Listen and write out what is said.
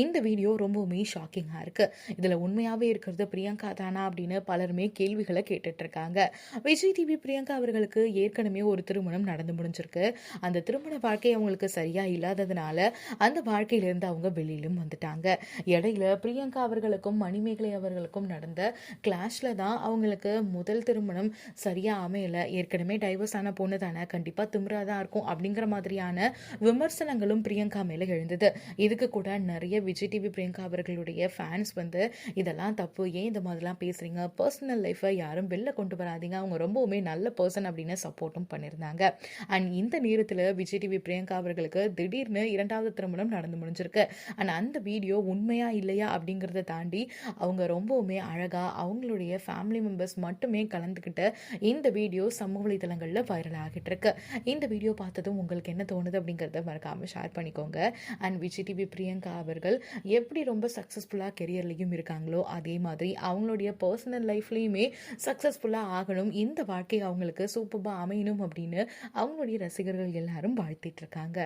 இந்த வீடியோ ரொம்பவுமே ஷாக்கிங்கா இருக்கு. இதுல உண்மையாவே இருக்கிறது பிரியங்கா தானா அப்படின்னு பலருமே கேள்விகளை கேட்டுட்டு இருக்காங்க. விஜய் டிவி பிரியங்கா அவர்களுக்கு ஏற்கனவே ஒரு திருமணம் நடந்து முடிஞ்சிருக்கு. அந்த திருமண வாழ்க்கை அவங்களுக்கு சரியா இல்லாததுனால அந்த வாழ்க்கையிலிருந்து அவங்க வெளியிலும் வந்துட்டாங்க. இடையில பிரியங்கா அவர்களுக்கும் மணிமேகலை அவர்களுக்கும் நடந்த கிளாஷ்ல தான் அவங்களுக்கு முதல் திருமணம் சரியா அமையல. ஏற்கனவே டைவர்ஸ் ஆன பொண்ணு தானே, கண்டிப்பா திமிரா தான் இருக்கும் அப்படிங்கிற மாதிரியான விமர்சனங்களும் பிரியங்கா மேல எழுந்தது. இதுக்கு கூட நிறைய விஜய் டிவி பிரியங்கா அவர்களுடைய ஃபேன்ஸ் இதெல்லாம் தப்பு, ஏன் இந்த மாதிரிலாம் பேசுறீங்க, பர்சனல் லைஃபை யாரும் வெளில கொண்டு வராதீங்க, அவங்க ரொம்பவுமே நல்ல பர்சன் அப்படின்னு சப்போர்ட்டும் பண்ணியிருந்தாங்க. அண்ட் இந்த நேரத்தில் விஜய் டிவி பிரியங்கா அவர்களுக்கு திடீர்னு இரண்டாவது திருமணம் நடந்து முடிஞ்சிருக்கு. அண்ட் அந்த வீடியோ உண்மையா இல்லையா அப்படிங்கிறத தாண்டி அவங்க ரொம்பவுமே அழகா அவங்களுடைய ஃபேமிலி மெம்பர்ஸ் மட்டுமே கலந்துக்கிட்ட இந்த வீடியோ சமூக வலைதளங்களில் வைரல் ஆகிட்டு இருக்கு. இந்த வீடியோ பார்த்ததும் உங்களுக்கு என்ன தோணுது அப்படிங்கிறத மறக்காம ஷேர் பண்ணிக்கோங்க. அண்ட் விஜய் டிவி பிரியங்கா அவர்கள் எப்படி ரொம்ப சக்ஸஸ்ஃபுல்லாக கெரியர்லையும் இருக்காங்களோ அதே மாதிரி அவங்களுடைய பர்சனல் லைஃப்லையுமே சக்ஸஸ்ஃபுல்லாக ஆகணும், இந்த வாழ்க்கை அவங்களுக்கு சூப்பராக அமையணும் அப்படின்னு அவங்களுடைய ரசிகர்கள் எல்லாரும் வாழ்த்திட்டு இருக்காங்க.